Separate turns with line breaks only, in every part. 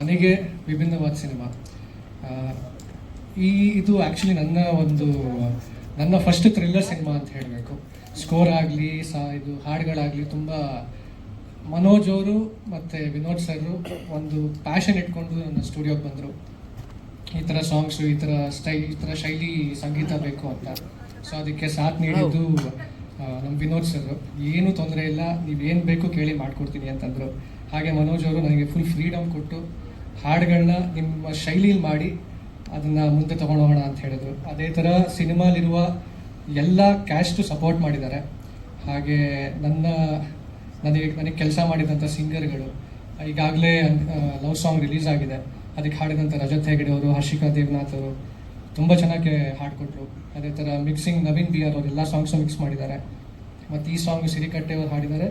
ನನಗೆ ವಿಭಿನ್ನವಾದ ಸಿನಿಮಾ. ಇದು ಆ್ಯಕ್ಚುಲಿ ನನ್ನ ಫಸ್ಟ್ ಥ್ರಿಲ್ಲರ್ ಸಿನಿಮಾ ಅಂತ ಹೇಳಬೇಕು. ಸ್ಕೋರ್ ಆಗಲಿ ಇದು ಹಾಡುಗಳಾಗಲಿ ತುಂಬ ಮನೋಜ್ ಅವರು ಮತ್ತು ವಿನೋದ್ ಸರ್ ಒಂದು ಪ್ಯಾಷನ್ ಇಟ್ಕೊಂಡು ನನ್ನ ಸ್ಟುಡಿಯೋಗೆ ಬಂದರು. ಈ ಥರ ಸಾಂಗ್ಸು, ಈ ಥರ ಶೈಲಿ ಸಂಗೀತ ಬೇಕು ಅಂತ. ಸೊ ಅದಕ್ಕೆ ಸಾಥ್ ನೀಡಿದ್ದು ನಮ್ಮ ವಿನೋದ್ ಸರ್. ಏನೂ ತೊಂದರೆ ಇಲ್ಲ, ನೀವೇನು ಬೇಕು ಕೇಳಿ ಮಾಡಿಕೊಡ್ತೀನಿ ಅಂತಂದರು. ಹಾಗೆ ಮನೋಜ್ ಅವರು ನನಗೆ ಫುಲ್ ಫ್ರೀಡಮ್ ಕೊಟ್ಟು ಹಾಡುಗಳನ್ನ ನಿಮ್ಮ ಶೈಲಿಯಲ್ಲಿ ಮಾಡಿ ಅದನ್ನು ಮುಂದೆ ತೊಗೊಂಡೋಗೋಣ ಅಂತ ಹೇಳಿದ್ರು. ಅದೇ ಥರ ಸಿನಿಮಾಲಿರುವ ಎಲ್ಲ ಕ್ಯಾಸ್ಟು ಸಪೋರ್ಟ್ ಮಾಡಿದ್ದಾರೆ. ಹಾಗೆ ನನಗೆ ಕೆಲಸ ಮಾಡಿದಂಥ ಸಿಂಗರ್ಗಳು, ಈಗಾಗಲೇ ಲವ್ ಸಾಂಗ್ ರಿಲೀಸ್ ಆಗಿದೆ, ಅದಕ್ಕೆ ಹಾಡಿದಂಥ ರಜತ್ ಹೆಗಡೆ ಅವರು, ಹರ್ಷಿಕಾ ದೇವನಾಥ್ ಅವರು ತುಂಬ ಚೆನ್ನಾಗಿ ಹಾಡಿಕೊಟ್ರು. ಅದೇ ಥರ ಮಿಕ್ಸಿಂಗ್ ನವೀನ್ ಬಿ ಆರ್ ಅವರು ಎಲ್ಲ ಸಾಂಗ್ಸು ಮಿಕ್ಸ್ ಮಾಡಿದ್ದಾರೆ. ಮತ್ತು ಈ ಸಾಂಗ್ ಸಿರಿಕಟ್ಟೆ ಅವರು ಹಾಡಿದ್ದಾರೆ.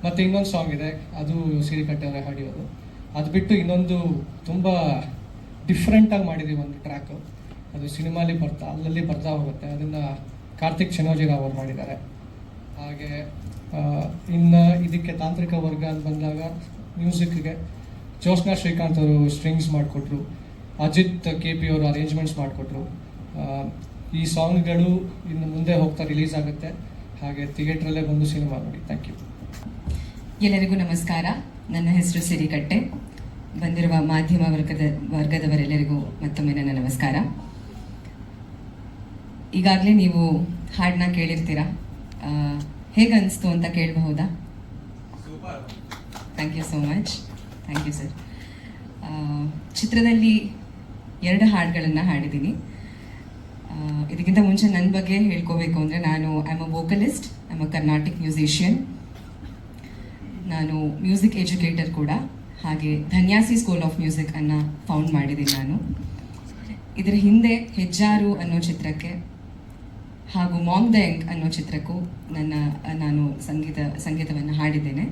ಮತ್ತು ಇನ್ನೊಂದು ಸಾಂಗ್ ಇದೆ, ಅದು ಸಿರಿಕಟ್ಟೆ ಅವರೇ ಹಾಡಿರೋದು. ಅದು ಬಿಟ್ಟು ಇನ್ನೊಂದು ತುಂಬ ಡಿಫ್ರೆಂಟಾಗಿ ಮಾಡಿದ್ದೀವಿ ಒಂದು ಟ್ರ್ಯಾಕು. ಅದು ಸಿನಿಮಾಲಿ ಅಲ್ಲಲ್ಲಿ ಬರ್ತಾ ಹೋಗುತ್ತೆ. ಅದನ್ನು ಕಾರ್ತಿಕ್ ಚಿನೋಜಿರಾವ್ ಅವರು ಮಾಡಿದ್ದಾರೆ. ಹಾಗೆ ಇನ್ನು ಇದಕ್ಕೆ ತಾಂತ್ರಿಕ ವರ್ಗ ಅಂತ ಬಂದಾಗ ಮ್ಯೂಸಿಕ್ಗೆ ಜ್ಯೋತ್ಸ್ನಾ ಶ್ರೀಕಾಂತ್ ಅವರು ಸ್ಟ್ರಿಂಗ್ಸ್ ಮಾಡಿಕೊಟ್ರು, ಅಜಿತ್ ಕೆ ಪಿ ಅವರು ಅರೇಂಜ್ಮೆಂಟ್ಸ್ ಮಾಡಿಕೊಟ್ರು. ಈ ಸಾಂಗ್ಗಳು ಇನ್ನು ಮುಂದೆ ಹೋಗ್ತಾ ರಿಲೀಸ್ ಆಗುತ್ತೆ. ಹಾಗೆ ಥಿಯೇಟ್ರಲ್ಲೇ ಬಂದು ಸಿನಿಮಾ ನೋಡಿ. Thank you.
ಎಲ್ಲರಿಗೂ ನಮಸ್ಕಾರ. ನನ್ನ ಹೆಸರು ಸಿರಿಕಟ್ಟೆ. ಬಂದಿರುವ ಮಾಧ್ಯಮ ವರ್ಗದವರೆಲ್ಲರಿಗೂ ಮತ್ತೊಮ್ಮೆ ನನ್ನ ನಮಸ್ಕಾರ. ಈಗಾಗಲೇ ನೀವು ಹಾಡನ್ನ ಕೇಳಿರ್ತೀರಾ, ಹೇಗೆ ಅನಿಸ್ತು ಅಂತ ಕೇಳಬಹುದಾ? Thank you so much. Thank you sir. ಚಿತ್ರದಲ್ಲಿ 2 ಹಾಡುಗಳನ್ನು ಹಾಡಿದ್ದೀನಿ. ಇದಕ್ಕಿಂತ ಮುಂಚೆ ನನ್ನ ಬಗ್ಗೆ ಹೇಳ್ಕೋಬೇಕು ಅಂದರೆ, ನಾನು I am a vocalist, I am a Carnatic musician. ನಾನು ಮ್ಯೂಸಿಕ್ ಎಜುಕೇಟರ್ ಕೂಡ. ಹಾಗೆ ಧನ್ಯಾಸಿ ಸ್ಕೂಲ್ ಆಫ್ ಮ್ಯೂಸಿಕ್ ಅನ್ನು ಫೌಂಡ್ ಮಾಡಿದ್ದೀನಿ ನಾನು. ಇದರ ಹಿಂದೆ ಹೆಜ್ಜಾರು ಅನ್ನೋ ಚಿತ್ರಕ್ಕೆ ಹಾಗೂ ಮಾಂಗ್ ದ ಎಂಕ್ ಅನ್ನೋ ಚಿತ್ರಕ್ಕೂ ನಾನು ಸಂಗೀತವನ್ನು ಹಾಡಿದ್ದೇನೆ.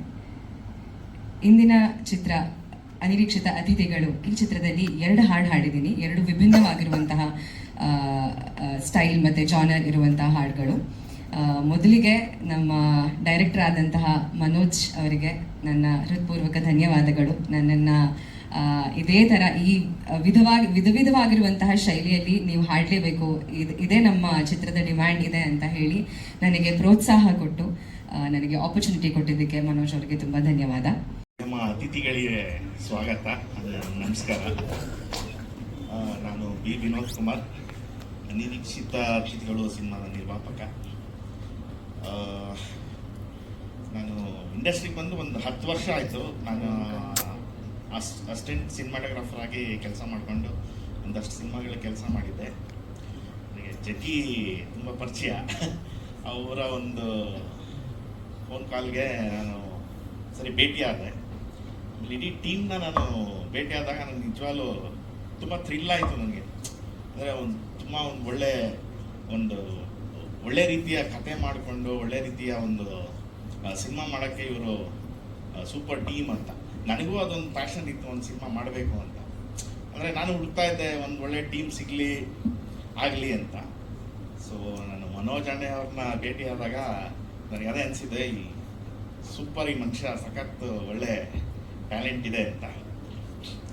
ಇಂದಿನ ಚಿತ್ರ ಅನಿರೀಕ್ಷಿತ ಅತಿಥಿಗಳು, ಈ ಚಿತ್ರದಲ್ಲಿ 2 ಹಾಡು ಹಾಡಿದ್ದೀನಿ. 2 ವಿಭಿನ್ನವಾಗಿರುವಂತಹ ಸ್ಟೈಲ್ ಮತ್ತು ಜಾನರ್ ಇರುವಂತಹ ಹಾಡುಗಳು. ಮೊದಲಿಗೆ ನಮ್ಮ ಡೈರೆಕ್ಟರ್ ಆದಂತಹ ಮನೋಜ್ ಅವರಿಗೆ ನನ್ನ ಹೃತ್ಪೂರ್ವಕ ಧನ್ಯವಾದಗಳು. ನನ್ನನ್ನು ಇದೇ ಥರ ಈ ವಿಧವಾಗಿರುವಂತಹ ಶೈಲಿಯಲ್ಲಿ ನೀವು ಹಾಡಲೇಬೇಕು, ಇದೇ ನಮ್ಮ ಚಿತ್ರದ ಡಿಮ್ಯಾಂಡ್ ಇದೆ ಅಂತ ಹೇಳಿ ನನಗೆ ಪ್ರೋತ್ಸಾಹ ಕೊಟ್ಟು ನನಗೆ ಆಪರ್ಚುನಿಟಿ ಕೊಟ್ಟಿದ್ದಕ್ಕೆ ಮನೋಜ್ ಅವರಿಗೆ ತುಂಬ ಧನ್ಯವಾದ.
ನಮ್ಮ ಅತಿಥಿಗಳಿಗೆ ಸ್ವಾಗತ, ನಮಸ್ಕಾರ. ನಾನು ಬಿ ವಿನೋದ್ ಕುಮಾರ್, ಅನಿರೀಕ್ಷಿತ ಅತಿಥಿಗಳು ಸಿನಿಮಾದ ನಿರ್ಮಾಪಕ. ನಾನು ಇಂಡಸ್ಟ್ರಿಗೆ ಬಂದು ಒಂದು 10 ವರ್ಷ ಆಯಿತು. ನಾನು ಅಸಿಸ್ಟೆಂಟ್ ಸಿನಿಮಾಟೋಗ್ರಾಫರ್ ಆಗಿ ಕೆಲಸ ಮಾಡಿಕೊಂಡು ಒಂದಷ್ಟು ಸಿನಿಮಾಗಳ ಕೆಲಸ ಮಾಡಿದ್ದೆ. ನನಗೆ ಜಗ್ಗಿ ತುಂಬ ಪರಿಚಯ. ಅವರ ಒಂದು ಫೋನ್ ಕಾಲ್ಗೆ ನಾನು ಸರಿ ಭೇಟಿಯಾದೆ. ಇಡೀ ಟೀಮ್ನ ನಾನು ಭೇಟಿಯಾದಾಗ ನನಗೆ ನಿಜವಾಗ್ಲೂ ತುಂಬ ಥ್ರಿಲ್ ಆಯಿತು. ನನಗೆ ಅಂದರೆ ಒಂದು ಒಳ್ಳೆ ರೀತಿಯ ಕತೆ ಮಾಡಿಕೊಂಡು ಒಳ್ಳೆ ರೀತಿಯ ಒಂದು ಸಿನಿಮಾ ಮಾಡೋಕ್ಕೆ ಇವರು ಸೂಪರ್ ಟೀಮ್ ಅಂತ. ನನಗೂ ಅದೊಂದು ಪ್ಯಾಷನ್ ಇತ್ತು, ಒಂದು ಸಿನಿಮಾ ಮಾಡಬೇಕು ಅಂತ. ಅಂದರೆ ನಾನು ಹುಡುಕ್ತಾ ಇದ್ದೆ ಒಂದು ಒಳ್ಳೆ ಟೀಮ್ ಆಗಲಿ ಅಂತ. ಸೊ ನಾನು ಮನೋಜ್ ಅಣ್ಣೆ ಅವ್ರನ್ನ ಭೇಟಿಯಾದಾಗ ನನಗೆ ಅದೇ ಅನಿಸಿದೆ, ಈ ಸೂಪರ್, ಈ ಮನುಷ್ಯ ಸಖತ್ ಒಳ್ಳೆ ಟ್ಯಾಲೆಂಟ್ ಇದೆ ಅಂತ.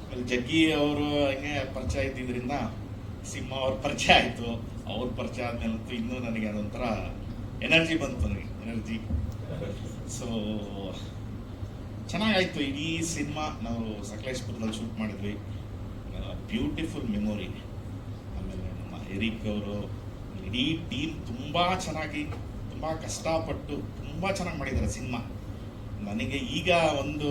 ಆಮೇಲೆ ಜಗ್ಗಿ ಅವರು ಹಿಂಗೆ ಪರಿಚಯ ಇದ್ದಿದ್ದರಿಂದ ಸಿಂಹ ಅವ್ರ ಪರಿಚಯ ಆಯಿತು. ಅವ್ರ ಪರಿಚಯ ಆದಮೇಲಂತೂ ಇನ್ನೂ ನನಗೆ ಅದೊಂಥರ ಎನರ್ಜಿ ಬಂತು, ಎನರ್ಜಿ. ಸೊ ಚೆನ್ನಾಗಾಯಿತು. ಇಡೀ ಸಿನಿಮಾ ನಾವು ಸಕಲೇಶ್ಪುರದಲ್ಲಿ ಶೂಟ್ ಮಾಡಿದ್ವಿ. Beautiful memory. ಆಮೇಲೆ ನಮ್ಮ ಎರಿಕ್ ಅವರು, ಇಡೀ ಟೀಮ್ ತುಂಬ ಚೆನ್ನಾಗಿ, ತುಂಬ ಕಷ್ಟಪಟ್ಟು ತುಂಬ ಚೆನ್ನಾಗಿ ಮಾಡಿದ್ದಾರೆ ಸಿನಿಮಾ. ನನಗೆ ಈಗ ಒಂದು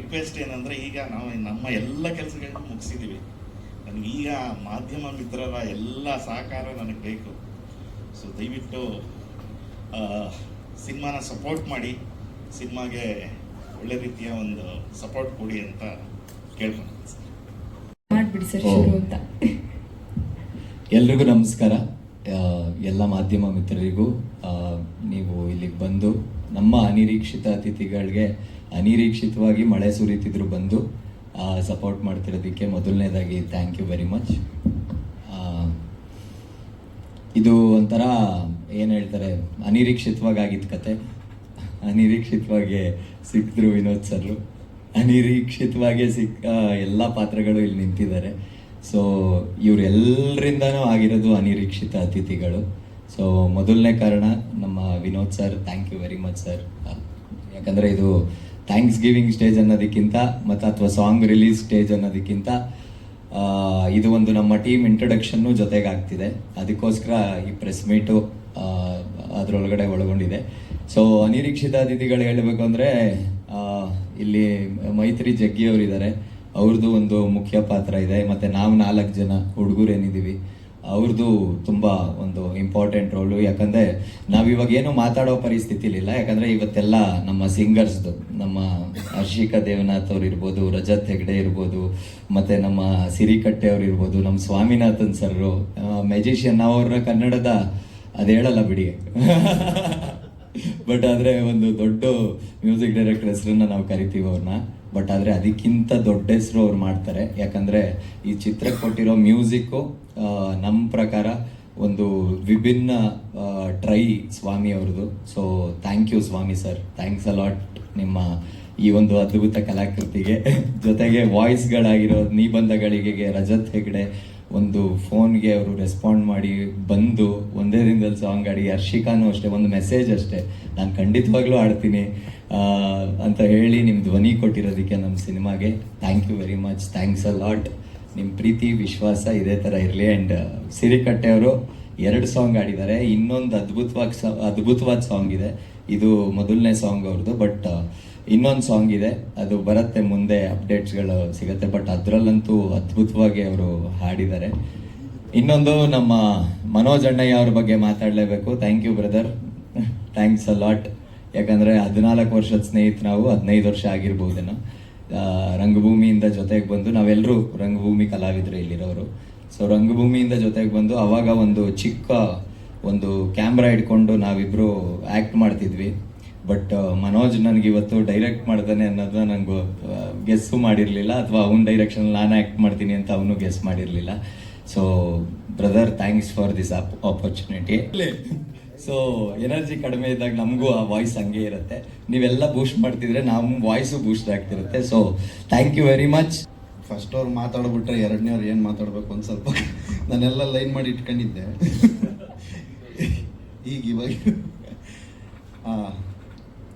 ರಿಕ್ವೆಸ್ಟ್ ಏನಂದರೆ, ಈಗ ನಾವು ನಮ್ಮ ಎಲ್ಲ ಕೆಲಸಗಳನ್ನ ಮುಗಿಸಿದ್ದೀವಿ. ನನಗೀಗ ಮಾಧ್ಯಮ ಮಿತ್ರರ ಎಲ್ಲ ಸಹಕಾರ ನನಗೆ ಬೇಕು. ಸೊ ದಯವಿಟ್ಟು ಸಿನಿಮಾನ ಸಪೋರ್ಟ್ ಮಾಡಿ, ಸಿನಿಮಾಗೆ ಒಳ್ಳೆ ರೀತಿಯ ಒಂದು ಸಪೋರ್ಟ್ ಕೊಡಿ ಅಂತ ಕೇಳ್ಕೊಂಡು
ಮಾಡ್ಬಿಡಿ ಸರ್ ಶುರು ಅಂತ.
ಎಲ್ರಿಗೂ ನಮಸ್ಕಾರ. ಎಲ್ಲ ಮಾಧ್ಯಮ ಮಿತ್ರರಿಗೂ, ನೀವು ಇಲ್ಲಿಗೆ ಬಂದು ನಮ್ಮ ಅನಿರೀಕ್ಷಿತ ಅತಿಥಿಗಳಿಗೆ ಅನಿರೀಕ್ಷಿತವಾಗಿ ಮಳೆ ಸುರಿತಿದ್ರು ಬಂದು ಸಪೋರ್ಟ್ ಮಾಡ್ತಿರೋದಕ್ಕೆ ಮೊದಲನೇದಾಗಿ ಥ್ಯಾಂಕ್ ಯು ವೆರಿ ಮಚ್. ಇದು ಒಂಥರ ಏನು ಹೇಳ್ತಾರೆ, ಅನಿರೀಕ್ಷಿತವಾಗಿ ಆಗಿದ್ದ ಕತೆ. ಅನಿರೀಕ್ಷಿತವಾಗಿ ಸಿಕ್ಕಿದ್ರು ವಿನೋದ್ ಸರ್ರು. ಅನಿರೀಕ್ಷಿತವಾಗಿ ಎಲ್ಲ ಪಾತ್ರಗಳು ಇಲ್ಲಿ ನಿಂತಿದ್ದಾರೆ. ಸೊ ಇವರೆಲ್ಲರಿಂದನೂ ಆಗಿರೋದು ಅನಿರೀಕ್ಷಿತ ಅತಿಥಿಗಳು. ಸೊ ಮೊದಲನೇ ಕಾರಣ ನಮ್ಮ Vinod sir, thank you very much sir. ಯಾಕಂದರೆ ಇದು ಥ್ಯಾಂಕ್ಸ್ ಗಿವಿಂಗ್ ಸ್ಟೇಜ್ ಅನ್ನೋದಕ್ಕಿಂತ ಮತ್ತು ಅಥವಾ ಸಾಂಗ್ ರಿಲೀಸ್ ಸ್ಟೇಜ್ ಅನ್ನೋದಕ್ಕಿಂತ ಇದು ಒಂದು ನಮ್ಮ ಟೀಮ್ ಇಂಟ್ರೊಡಕ್ಷನ್ನು ಜೊತೆಗೆ ಆಗ್ತಿದೆ. ಅದಕ್ಕೋಸ್ಕರ ಈ ಪ್ರೆಸ್ ಮೀಟು ಅದರೊಳಗಡೆ ಒಳಗೊಂಡಿದೆ. ಸೊ ಅನಿರೀಕ್ಷಿತ ಅತಿಥಿಗಳು ಹೇಳಬೇಕು ಅಂದರೆ ಇಲ್ಲಿ ಮೈತ್ರಿ ಜಗ್ಗಿ ಅವರಿದ್ದಾರೆ, ಅವ್ರದ್ದು ಒಂದು ಮುಖ್ಯ ಪಾತ್ರ ಇದೆ. ಮತ್ತು ನಾವು 4 ಜನ ಹುಡುಗರು ಏನಿದ್ದೀವಿ ಅವ್ರದ್ದು ತುಂಬ ಒಂದು ಇಂಪಾರ್ಟೆಂಟ್ ರೋಲು. ಯಾಕಂದರೆ ನಾವಿವಾಗ ಏನು ಮಾತಾಡೋ ಪರಿಸ್ಥಿತಿಲಿಲ್ಲ. ಯಾಕಂದರೆ ಇವತ್ತೆಲ್ಲ ನಮ್ಮ ಸಿಂಗರ್ಸ್ದು, ನಮ್ಮ ಹರ್ಷಿಕಾ ದೇವನಾಥ್ ಅವ್ರು ಇರ್ಬೋದು, ರಜತ್ ಹೆಗ್ಡೆ ಇರ್ಬೋದು, ಮತ್ತು ನಮ್ಮ ಸಿರಿಕಟ್ಟೆ ಅವ್ರು ಇರ್ಬೋದು, ನಮ್ಮ ಸ್ವಾಮಿನಾಥನ್ ಸರ್ರು, ಮ್ಯಾಜಿಷಿಯನ್. ನಾವು ಅವ್ರನ್ನ ಕನ್ನಡದ ಅದು ಹೇಳಲ್ಲ ಬಿಡಿ ಬಟ್ ಆದರೆ ಒಂದು ದೊಡ್ಡ ಮ್ಯೂಸಿಕ್ ಡೈರೆಕ್ಟರ್ ಹೆಸರನ್ನ ನಾವು ಕರಿತೀವಿ ಅವ್ರನ್ನ. ಬಟ್ ಆದರೆ ಅದಕ್ಕಿಂತ ದೊಡ್ಡ ಹೆಸರು ಅವ್ರು ಮಾಡ್ತಾರೆ. ಯಾಕಂದರೆ ಈ ಚಿತ್ರಕ್ಕೆ ಕೊಟ್ಟಿರೋ ಮ್ಯೂಸಿಕ್ಕು ನಮ್ಮ ಪ್ರಕಾರ ಒಂದು ವಿಭಿನ್ನ ಟ್ರೈ ಸ್ವಾಮಿ ಅವ್ರದ್ದು. So thank you Swamy sir, thanks a lot ನಿಮ್ಮ ಈ ಒಂದು ಅದ್ಭುತ ಕಲಾಕೃತಿಗೆ. ಜೊತೆಗೆ ವಾಯ್ಸ್ಗಳಾಗಿರೋ ನಿಬಂಧಗಳಿಗೆ ರಜತ್ ಹೆಗ್ಡೆ ಒಂದು ಫೋನ್ಗೆ ಅವರು ರೆಸ್ಪಾಂಡ್ ಮಾಡಿ ಬಂದು ಒಂದೇ ದಿನದಲ್ಲಿ ಸಾಂಗ್ ಆಡಿ. ಹರ್ಷಿಕಾನು ಅಷ್ಟೇ, ಒಂದು ಮೆಸೇಜ್ ಅಷ್ಟೇ, ನಾನು ಖಂಡಿತವಾಗ್ಲೂ ಆಡ್ತೀನಿ ಅಂತ ಹೇಳಿ ನಿಮ್ಮ ಧ್ವನಿ ಕೊಟ್ಟಿರೋದಕ್ಕೆ ನಮ್ಮ ಸಿನಿಮಾಗೆ thank you very much. Thanks a lot. ನಿಮ್ಮ ಪ್ರೀತಿ ವಿಶ್ವಾಸ ಇದೇ ಥರ ಇರಲಿ. ಆ್ಯಂಡ್ ಸಿರಿಕಟ್ಟೆ ಅವರು 2 ಸಾಂಗ್ ಆಡಿದ್ದಾರೆ. ಇನ್ನೊಂದು ಅದ್ಭುತವಾದ ಸಾಂಗ್ ಇದೆ. ಇದು ಮೊದಲನೇ ಸಾಂಗ್ ಅವ್ರದ್ದು. ಬಟ್ ಇನ್ನೊಂದು ಸಾಂಗ್ ಇದೆ, ಅದು ಬರುತ್ತೆ ಮುಂದೆ, ಅಪ್ಡೇಟ್ಸ್ಗಳು ಸಿಗುತ್ತೆ. ಬಟ್ ಅದರಲ್ಲಂತೂ ಅದ್ಭುತವಾಗಿ ಅವರು ಹಾಡಿದ್ದಾರೆ. ಇನ್ನೊಂದು ನಮ್ಮ ಮನೋಜ್ ಅಣ್ಣಯ್ಯ ಅವ್ರ ಬಗ್ಗೆ ಮಾತಾಡಲೇಬೇಕು. Thank you brother, thanks a lot. ಯಾಕಂದರೆ 14 ವರ್ಷದ ಸ್ನೇಹಿತ ನಾವು, 15 ವರ್ಷ ಆಗಿರ್ಬೋದೇನೋ. ರಂಗಭೂಮಿಯಿಂದ ಜೊತೆಗೆ ಬಂದು, ನಾವೆಲ್ಲರೂ ರಂಗಭೂಮಿ ಕಲಾವಿದರು ಇಲ್ಲಿರೋರು. ಸೊ ರಂಗಭೂಮಿಯಿಂದ ಜೊತೆಗೆ ಬಂದು ಅವಾಗ ಒಂದು ಚಿಕ್ಕ ಒಂದು ಕ್ಯಾಮ್ರಾ ಇಟ್ಕೊಂಡು ನಾವಿಬ್ಬರು ಆ್ಯಕ್ಟ್ ಮಾಡ್ತಿದ್ವಿ. ಬಟ್ ಮನೋಜ್ ನನಗೆ ಇವತ್ತು ಡೈರೆಕ್ಟ್ ಮಾಡ್ತಾನೆ ಅನ್ನೋದನ್ನ ನನಗೂ ಗೆಸ್ಸು ಮಾಡಿರಲಿಲ್ಲ, ಅಥವಾ ಅವ್ನ ಡೈರೆಕ್ಷನ್ ನಾನು ಆ್ಯಕ್ಟ್ ಮಾಡ್ತೀನಿ ಅಂತ ಅವನು ಗೆಸ್ ಮಾಡಿರಲಿಲ್ಲ. So brother, thanks for this opportunity. So energy ಕಡಿಮೆ ಇದ್ದಾಗ ನಮಗೂ ಆ ವಾಯ್ಸ್ ಹಂಗೆ ಇರುತ್ತೆ. ನೀವೆಲ್ಲ ಬೂಸ್ಟ್ ಮಾಡ್ತಿದ್ರೆ ನಮ್ಮ ವಾಯ್ಸು ಬೂಸ್ಟ್ ಆಗ್ತಿರುತ್ತೆ. So thank you very much.
First ಅವ್ರು ಮಾತಾಡ್ಬಿಟ್ರೆ ಎರಡನೇವ್ರು ಏನು ಮಾತಾಡಬೇಕು ಅಂತ ಸ್ವಲ್ಪ ನಾನೆಲ್ಲ ಲೈನ್ ಮಾಡಿ ಇಟ್ಕೊಂಡಿದ್ದೆ. ಈಗ ಇವಾಗ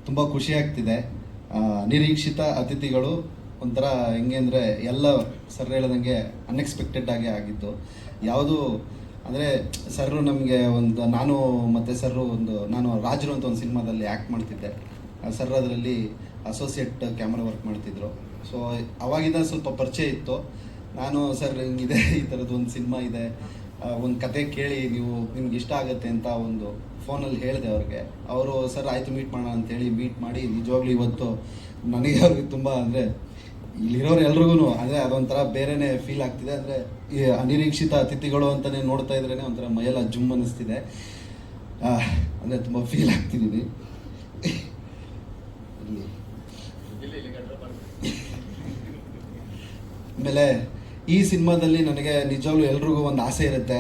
ತುಂಬ ಖುಷಿ ಆಗ್ತಿದೆ. ನಿರೀಕ್ಷಿತ ಅತಿಥಿಗಳು ಒಂಥರ ಹೆಂಗೆ ಅಂದರೆ ಎಲ್ಲ ಸರ್ ಹೇಳ್ದಂಗೆ ಅನ್ಎಕ್ಸ್ಪೆಕ್ಟೆಡ್ ಆಗಿ ಆಗಿದ್ದು. ಯಾವುದು ಅಂದರೆ ಸರ್ರು ನಮಗೆ ಒಂದು, ನಾನು ಮತ್ತು ಸರ್ರು ನಾನು ರಾಜರು ಅಂತ ಒಂದು ಸಿನಿಮಾದಲ್ಲಿ ಆ್ಯಕ್ಟ್ ಮಾಡ್ತಿದ್ದೆ. ಸರ್ ಅದರಲ್ಲಿ ಅಸೋಸಿಯೇಟ್ ಕ್ಯಾಮ್ರಾ ವರ್ಕ್ ಮಾಡ್ತಿದ್ರು. ಸೊ ಅವಾಗಿಂದ ಸ್ವಲ್ಪ ಪರಿಚಯ ಇತ್ತು. ನಾನು ಸರ್ ಹಿಂಗಿದೆ, ಈ ಥರದ್ದು ಒಂದು ಸಿನಿಮಾ ಇದೆ, ಒಂದು ಕತೆ ಕೇಳಿ ನಿಮ್ಗೆ ಇಷ್ಟ ಆಗುತ್ತೆ ಅಂತ ಒಂದು ಫೋನಲ್ಲಿ ಹೇಳಿದೆ ಅವ್ರಿಗೆ. ಅವರು ಸರ್ ಆಯಿತು ಮೀಟ್ ಮಾಡೋಣ ಅಂತೇಳಿ ಮೀಟ್ ಮಾಡಿ, ನಿಜವಾಗ್ಲೂ ಇವತ್ತು ನನಗೆ ಅವ್ರಿಗೆ ತುಂಬ ಅಂದರೆ ಇಲ್ಲಿರೋರು ಎಲ್ರಿಗೂ ಅಂದರೆ ಅದೊಂಥರ ಬೇರೆನೇ ಫೀಲ್ ಆಗ್ತಿದೆ. ಅಂದರೆ ಈ ಅನಿರೀಕ್ಷಿತ ಅತಿಥಿಗಳು ಅಂತಲೇ ನೋಡ್ತಾ ಇದ್ರೇ ಒಂಥರ ಮೈಯೆಲ್ಲ ಜುಮ್ ಅನ್ನಿಸ್ತಿದೆ. ಅಂದರೆ ತುಂಬ ಫೀಲ್ ಆಗ್ತಿದ್ದೀನಿ. ಆಮೇಲೆ ಈ ಸಿನಿಮಾದಲ್ಲಿ ನನಗೆ ನಿಜವಾಗ್ಲೂ ಎಲ್ರಿಗೂ ಒಂದು ಆಸೆ ಇರುತ್ತೆ,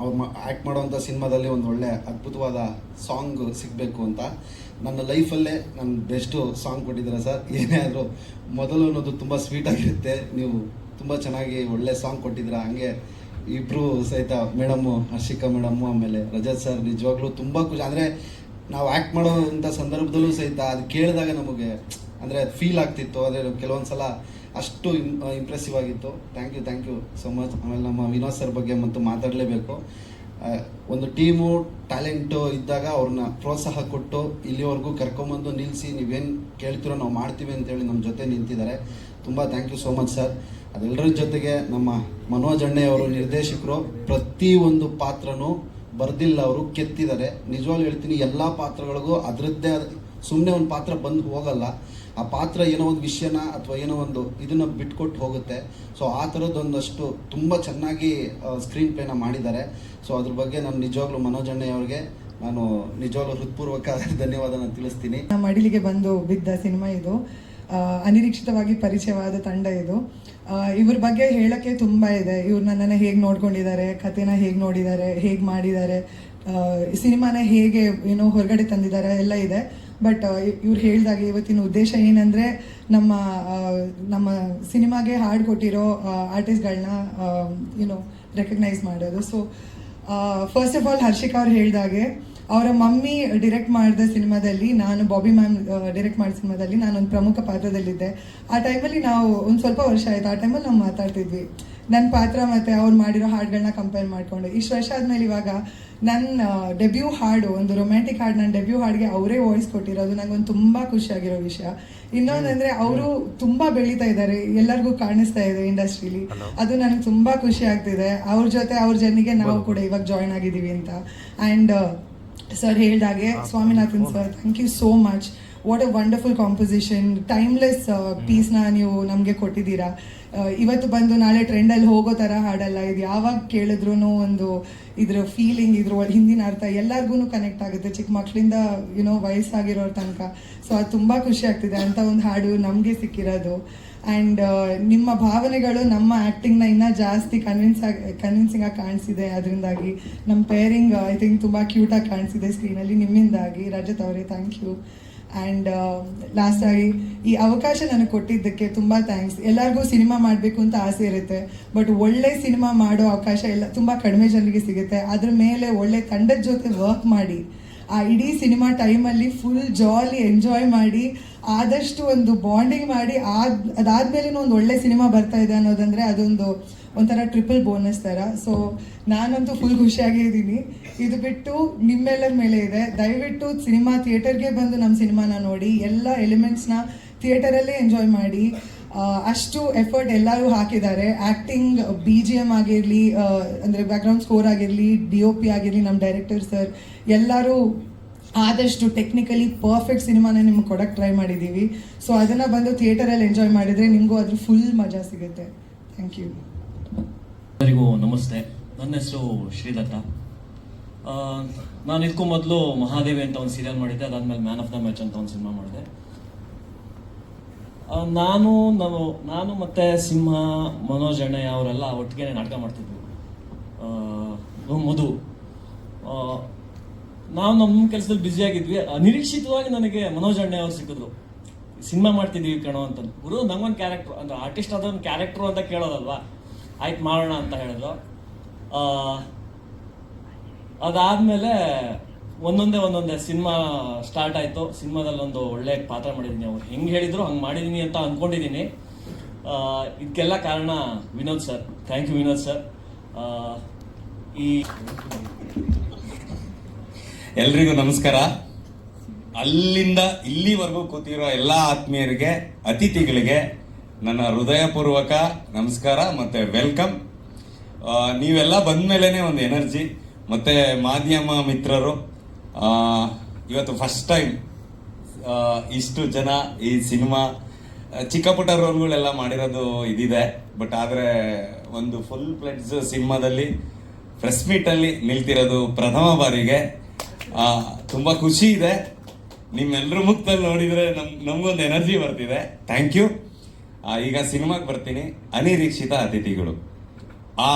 ಅವ್ರು ಆ್ಯಕ್ಟ್ ಮಾಡೋವಂಥ ಸಿನಿಮಾದಲ್ಲಿ ಒಂದು ಒಳ್ಳೆ ಅದ್ಭುತವಾದ ಸಾಂಗ್ ಸಿಗಬೇಕು ಅಂತ. ನನ್ನ ಲೈಫಲ್ಲೇ ನನ್ನ ಬೆಸ್ಟು ಸಾಂಗ್ ಕೊಟ್ಟಿದ್ದೀರಾ ಸರ್. ಏನೇ ಆದರೂ ಮೊದಲು ಅನ್ನೋದು ತುಂಬ ಸ್ವೀಟಾಗಿರುತ್ತೆ. ನೀವು ತುಂಬ ಚೆನ್ನಾಗಿ ಒಳ್ಳೆ ಸಾಂಗ್ ಕೊಟ್ಟಿದ್ದೀರಾ. ಹಂಗೆ ಇಬ್ಬರು ಸಹಿತ ಮೇಡಮ್ಮು, ಹರ್ಷಿಕಾ ಮೇಡಮ್ಮು, ಆಮೇಲೆ ರಜತ್ ಸರ್, ನಿಜವಾಗ್ಲೂ ತುಂಬ ಖುಷಿ. ಅಂದರೆ ನಾವು ಆ್ಯಕ್ಟ್ ಮಾಡೋವಂಥ ಸಂದರ್ಭದಲ್ಲೂ ಸಹಿತ ಅದು ಕೇಳಿದಾಗ ನಮಗೆ ಅಂದರೆ ಫೀಲ್ ಆಗ್ತಿತ್ತು. ಅಂದರೆ ಕೆಲವೊಂದು ಸಲ ಅಷ್ಟು ಇಂಪ್ರೆಸಿವ್ ಆಗಿತ್ತು. Thank you so much. ಆಮೇಲೆ ನಮ್ಮ ವಿನೋದ್ ಸರ್ ಬಗ್ಗೆ ಮತ್ತು ಮಾತಾಡಲೇಬೇಕು. ಒಂದು ಟೀಮು ಟ್ಯಾಲೆಂಟು ಇದ್ದಾಗ ಅವ್ರನ್ನ ಪ್ರೋತ್ಸಾಹ ಕೊಟ್ಟು ಇಲ್ಲಿವರೆಗೂ ಕರ್ಕೊಂಬಂದು ನಿಲ್ಲಿಸಿ ನೀವೇನು ಕೇಳ್ತಿರೋ ನಾವು ಮಾಡ್ತೀವಿ ಅಂತೇಳಿ ನಮ್ಮ ಜೊತೆ ನಿಂತಿದ್ದಾರೆ. ತುಂಬ thank you so much sir. ಅದೆಲ್ಲರ ಜೊತೆಗೆ ನಮ್ಮ ಮನೋಜ್ ಅಣ್ಣಯ್ಯವರು ನಿರ್ದೇಶಕರು, ಪ್ರತಿಯೊಂದು ಪಾತ್ರನೂ ಬರ್ದಿಲ್ಲ, ಅವರು ಕೆತ್ತಿದ್ದಾರೆ. ನಿಜವಾಗ್ಲೂ ಹೇಳ್ತೀನಿ, ಎಲ್ಲ ಪಾತ್ರಗಳಿಗೂ ಅದರದ್ದೇ ಸುಮ್ಮನೆ ಒಂದು ಪಾತ್ರ ಬಂದು ಹೋಗಲ್ಲ. ಆ ಪಾತ್ರ ಏನೋ ಒಂದು ವಿಷಯನ ಅಥವಾ ಏನೋ ಒಂದು ಇದನ್ನು ಬಿಟ್ಕೊಟ್ಟು ಹೋಗುತ್ತೆ. ಸೊ ಆ ಥರದ್ದೊಂದಷ್ಟು ತುಂಬ ಚೆನ್ನಾಗಿ ಸ್ಕ್ರೀನ್ ಪ್ಲೇನ ಮಾಡಿದ್ದಾರೆ. ಸೊ ಅದ್ರ ಬಗ್ಗೆ ನಾನು ನಿಜವಾಗ್ಲೂ ಮನೋಜ್ ಅಣ್ಣಯ್ಯವ್ರಿಗೆ ನಾನು ನಿಜವಾಗ್ಲೂ ಹೃತ್ಪೂರ್ವಕ ಧನ್ಯವಾದನ ತಿಳಿಸ್ತೀನಿ.
ನಮ್ಮ ಮಡಿಲಿಗೆ ಬಂದು ಬಿದ್ದ ಸಿನಿಮಾ ಇದು. ಅನಿರೀಕ್ಷಿತವಾಗಿ ಪರಿಚಯವಾದ ತಂಡ ಇದು. ಇವ್ರ ಬಗ್ಗೆ ಹೇಳೋಕ್ಕೆ ತುಂಬ ಇದೆ. ಇವ್ರು ನನ್ನನ್ನು ಹೇಗೆ ನೋಡ್ಕೊಂಡಿದ್ದಾರೆ, ಕಥೆನ ಹೇಗೆ ನೋಡಿದ್ದಾರೆ, ಹೇಗೆ ಮಾಡಿದ್ದಾರೆ, ಸಿನಿಮಾನ ಹೇಗೆ ಹೊರಗಡೆ ತಂದಿದ್ದಾರೆ ಎಲ್ಲ ಇದೆ. ಬಟ್ ಇವ್ರು ಹೇಳಿದಾಗೆ ಇವತ್ತಿನ ಉದ್ದೇಶ ಏನಂದರೆ, ನಮ್ಮ ನಮ್ಮ ಸಿನಿಮಾಗೆ ಹಾಡು ಕೊಟ್ಟಿರೋ ಆರ್ಟಿಸ್ಟ್ಗಳನ್ನ ರೆಕಗ್ನೈಸ್ ಮಾಡೋದು. So first of all Harshika ಅವ್ರು ಹೇಳಿದಾಗೆ ಅವರ ಮಮ್ಮಿ ಡಿರೆಕ್ಟ್ ಮಾಡಿದ ಸಿನಿಮಾದಲ್ಲಿ, ನಾನು ಬಾಬಿ ಮ್ಯಾಮ್ ಡಿರೆಕ್ಟ್ ಮಾಡಿದ ಸಿನಿಮಾದಲ್ಲಿ ನಾನೊಂದು ಪ್ರಮುಖ ಪಾತ್ರದಲ್ಲಿದ್ದೆ. ಆ ಟೈಮಲ್ಲಿ ನಾವು ಒಂದು ಸ್ವಲ್ಪ ವರ್ಷ ಆಯಿತು, ಆ ಟೈಮಲ್ಲಿ ನಾವು ಮಾತಾಡ್ತಿದ್ವಿ ನನ್ನ ಪಾತ್ರ ಮತ್ತು ಅವ್ರು ಮಾಡಿರೋ ಹಾಡುಗಳನ್ನ ಕಂಪೇರ್ ಮಾಡಿಕೊಂಡು. ಇಷ್ಟು ವರ್ಷ ಆದಮೇಲೆ ಇವಾಗ ನನ್ನ ಡೆಬ್ಯೂ ಹಾಡು, ಒಂದು ರೊಮ್ಯಾಂಟಿಕ್ ಹಾಡು, ನನ್ನ ಡೆಬ್ಯೂ ಹಾಡಿಗೆ ಅವರೇ ವಾಯ್ಸ್ ಕೊಟ್ಟಿರೋದು ನನಗೊಂದು ತುಂಬ ಖುಷಿಯಾಗಿರೋ ವಿಷಯ. ಇನ್ನೊಂದಂದರೆ ಅವರು ತುಂಬ ಬೆಳೀತಾ ಇದ್ದಾರೆ, ಎಲ್ಲರಿಗೂ ಕಾಣಿಸ್ತಾ ಇದೆ ಇಂಡಸ್ಟ್ರೀಲಿ, ಅದು ನನಗೆ ತುಂಬ ಖುಷಿ ಆಗ್ತಿದೆ. ಅವ್ರ ಜೊತೆ ಅವ್ರ ಜರ್ನಿಗೆ ನಾವು ಕೂಡ ಇವಾಗ ಜಾಯ್ನ್ ಆಗಿದ್ದೀವಿ ಅಂತ. ಆ್ಯಂಡ್ ಸರ್ ಹೇಳ್ದಾಗೆ Swaminathan sir, thank you so much. What a wonderful composition, timeless ಪೀಸ್ನ ನೀವು ನಮಗೆ ಕೊಟ್ಟಿದ್ದೀರಾ. ಇವತ್ತು ಬಂದು ನಾಳೆ ಟ್ರೆಂಡಲ್ಲಿ ಹೋಗೋ ಥರ ಹಾಡಲ್ಲ ಇದು. ಯಾವಾಗ ಕೇಳಿದ್ರು ಒಂದು ಇದ್ರ ಫೀಲಿಂಗ್, ಇದ್ರ ಹಿಂದಿನ ಅರ್ಥ ಎಲ್ಲರಿಗೂ ಕನೆಕ್ಟ್ ಆಗುತ್ತೆ, ಚಿಕ್ಕ ಮಕ್ಕಳಿಂದ ವಯಸ್ಸಾಗಿರೋರ ತನಕ. ಸೊ ಅದು ತುಂಬ ಖುಷಿ ಆಗ್ತಿದೆ ಅಂತ ಒಂದು ಹಾಡು ನಮಗೆ ಸಿಕ್ಕಿರೋದು. ಆ್ಯಂಡ್ ನಿಮ್ಮ ಭಾವನೆಗಳು ನಮ್ಮ ಆ್ಯಕ್ಟಿಂಗ್ನ ಇನ್ನೂ ಜಾಸ್ತಿ ಕನ್ವಿನ್ಸಿಂಗ್ ಆಗಿ ಕಾಣಿಸಿದೆ. ಅದರಿಂದಾಗಿ ನಮ್ಮ ಪೇರಿಂಗ್ ಐ ಥಿಂಕ್ ತುಂಬ ಕ್ಯೂಟಾಗಿ ಕಾಣಿಸಿದೆ ಸ್ಕ್ರೀನಲ್ಲಿ ನಿಮ್ಮಿಂದಾಗಿ. ರಜತ್ ಅವರೇ ಥ್ಯಾಂಕ್ ಯು. ಆ್ಯಂಡ್ ಲಾಸ್ಟಾಗಿ ಈ ಅವಕಾಶ ನನಗೆ ಕೊಟ್ಟಿದ್ದಕ್ಕೆ ತುಂಬ ಥ್ಯಾಂಕ್ಸ್. ಎಲ್ಲರಿಗೂ ಸಿನಿಮಾ ಮಾಡಬೇಕು ಅಂತ ಆಸೆ ಇರುತ್ತೆ, ಬಟ್ ಒಳ್ಳೆ ಸಿನಿಮಾ ಮಾಡೋ ಅವಕಾಶ ತುಂಬ ಕಡಿಮೆ ಜನರಿಗೆ ಸಿಗುತ್ತೆ. ಅದ್ರ ಮೇಲೆ ಒಳ್ಳೆ ತಂಡದ ಜೊತೆ ವರ್ಕ್ ಮಾಡಿ ಆ ಇಡೀ ಸಿನಿಮಾ ಟೈಮಲ್ಲಿ ಫುಲ್ ಜಾಲಿ ಎಂಜಾಯ್ ಮಾಡಿ, ಆದಷ್ಟು ಒಂದು ಬಾಂಡಿಂಗ್ ಮಾಡಿ, ಅದಾದ್ಮೇಲೆ ಒಂದು ಒಳ್ಳೆ ಸಿನಿಮಾ ಬರ್ತಾ ಇದೆ ಅನ್ನೋದಂದರೆ ಅದೊಂದು ಒಂಥರ ಟ್ರಿಪಲ್ ಬೋನಸ್ ಥರ. ಸೊ ನಾನಂತೂ ಫುಲ್ ಖುಷಿಯಾಗಿದ್ದೀನಿ. ಇದು ಬಿಟ್ಟು ನಿಮ್ಮೆಲ್ಲರ ಮೇಲೆ ಇದೆ, ದಯವಿಟ್ಟು ಸಿನಿಮಾ ಥಿಯೇಟರ್ಗೆ ಬಂದು ನಮ್ಮ ಸಿನಿಮಾನ ನೋಡಿ, ಎಲ್ಲ ಎಲಿಮೆಂಟ್ಸ್ನ ಥಿಯೇಟರಲ್ಲೇ ಎಂಜಾಯ್ ಮಾಡಿ. ಅಷ್ಟು ಎಫರ್ಟ್ ಎಲ್ಲರೂ ಹಾಕಿದ್ದಾರೆ. ಆ್ಯಕ್ಟಿಂಗ್, BGM ಆಗಿರಲಿ, ಅಂದರೆ ಬ್ಯಾಕ್ಗ್ರೌಂಡ್ ಸ್ಕೋರ್ ಆಗಿರಲಿ, DOP ಆಗಿರಲಿ, ನಮ್ಮ ಡೈರೆಕ್ಟರ್ ಸರ್ ಎಲ್ಲರೂ ಆದಷ್ಟು ಟೆಕ್ನಿಕಲಿ ಪರ್ಫೆಕ್ಟ್ ಸಿನಿಮಾನ ನಿಮ್ಗೆ ಕೊಡೋಕ್ಕೆ ಟ್ರೈ ಮಾಡಿದ್ದೀವಿ. ಸೊ ಅದನ್ನು ಬಂದು ಥಿಯೇಟರಲ್ಲಿ ಎಂಜಾಯ್ ಮಾಡಿದರೆ ನಿಮಗೂ ಅದ್ರ ಫುಲ್ ಮಜಾ ಸಿಗುತ್ತೆ. Thank you.
ಎಲ್ಲರಿಗೂ ನಮಸ್ತೆ. ನನ್ನ ಹೆಸರು ಶ್ರೀದತ್ತ. ನಾನು ಇದಕ್ಕೂ ಮೊದಲು ಮಹಾದೇವಿ ಅಂತ ಒಂದು ಸೀರಿಯಲ್ ಮಾಡಿದ್ದೆ, ಅದಾದ್ಮೇಲೆ ಮ್ಯಾನ್ ಆಫ್ ದ ಮ್ಯಾಚ್ ಅಂತ ಒಂದು ಸಿನಿಮಾ ಮಾಡಿದೆ. ನಾನು ಮತ್ತೆ ಸಿಂಹ, ಮನೋಜ್ ಅಣ್ಣಯ್ಯ ಅವರೆಲ್ಲ ಒಟ್ಟಿಗೆ ನಾಟಕ ಮಾಡ್ತಿದ್ವಿ. ಮಧು, ನಾವು ನಮ್ಮ ಕೆಲಸದಲ್ಲಿ ಬ್ಯುಸಿ ಆಗಿದ್ವಿ. ಅನಿರೀಕ್ಷಿತವಾಗಿ ನನಗೆ ಮನೋಜ್ ಅಣ್ಣಯ್ಯ ಅವ್ರು ಸಿಕ್ಕಿದ್ರು. ಸಿನಿಮಾ ಮಾಡ್ತಿದ್ದೀವಿ ಕಣೋ ಅಂತಂದು. ಗುರು, ನಂಗೊಂದು ಕ್ಯಾರೆಕ್ಟರ್ ಅಂದ್ರೆ ಆರ್ಟಿಸ್ಟ್ ಅದೊಂದು ಕ್ಯಾರೆಕ್ಟ್ರು ಅಂತ ಕೇಳೋದಲ್ವಾ, ಆಯ್ತು ಮಾಡೋಣ ಅಂತ ಹೇಳಿದ್ರು. ಅದಾದಮೇಲೆ ಒಂದೊಂದೇ ಸಿನಿಮಾ ಸ್ಟಾರ್ಟ್ ಆಯಿತು. ಸಿನಿಮಾದಲ್ಲಿ ಒಂದು ಒಳ್ಳೆ ಪಾತ್ರ ಮಾಡಿದ್ದೀನಿ. ಅವ್ರು ಹೆಂಗೆ ಹೇಳಿದ್ರು ಹಂಗೆ ಮಾಡಿದ್ದೀನಿ ಅಂತ ಅಂದ್ಕೊಂಡಿದ್ದೀನಿ. ಇದಕ್ಕೆಲ್ಲ ಕಾರಣ Vinod sir. Thank you Vinod sir.
ಎಲ್ರಿಗೂ ನಮಸ್ಕಾರ. ಅಲ್ಲಿಂದ ಇಲ್ಲಿವರೆಗೂ ಕೂತಿರೋ ಎಲ್ಲ ಆತ್ಮೀಯರಿಗೆ, ಅತಿಥಿಗಳಿಗೆ ನನ್ನ ಹೃದಯಪೂರ್ವಕ ನಮಸ್ಕಾರ ಮತ್ತೆ ವೆಲ್ಕಮ್. ನೀವೆಲ್ಲ ಬಂದ್ಮೇಲೆ ಒಂದು ಎನರ್ಜಿ. ಮತ್ತೆ ಮಾಧ್ಯಮ ಮಿತ್ರರು, ಇವತ್ತು ಫಸ್ಟ್ ಟೈಮ್ ಇಷ್ಟು ಜನ ಈ ಸಿನಿಮಾ ಚಿಕ್ಕ ಪುಟ್ಟ ರೋಲ್ಗಳೆಲ್ಲ ಮಾಡಿರೋದು ಇದಿದೆ. ಬಟ್ ಆದರೆ ಒಂದು ಫುಲ್ ಪ್ಲೆಡ್ಜ್ ಸಿನಿಮಾದಲ್ಲಿ ಪ್ರೆಸ್ ಮೀಟಲ್ಲಿ ನಿಲ್ತಿರೋದು ಪ್ರಥಮ ಬಾರಿಗೆ. ತುಂಬ ಖುಷಿ ಇದೆ. ನಿಮ್ಮೆಲ್ಲರ ಮುಖದಲ್ಲಿ ನೋಡಿದರೆ ನಮಗೊಂದು ಎನರ್ಜಿ ಬರ್ತಿದೆ. Thank you. ಈಗ ಸಿನಿಮಾಗೆ ಬರ್ತೀನಿ. ಅನಿರೀಕ್ಷಿತ ಅತಿಥಿಗಳು. ಆ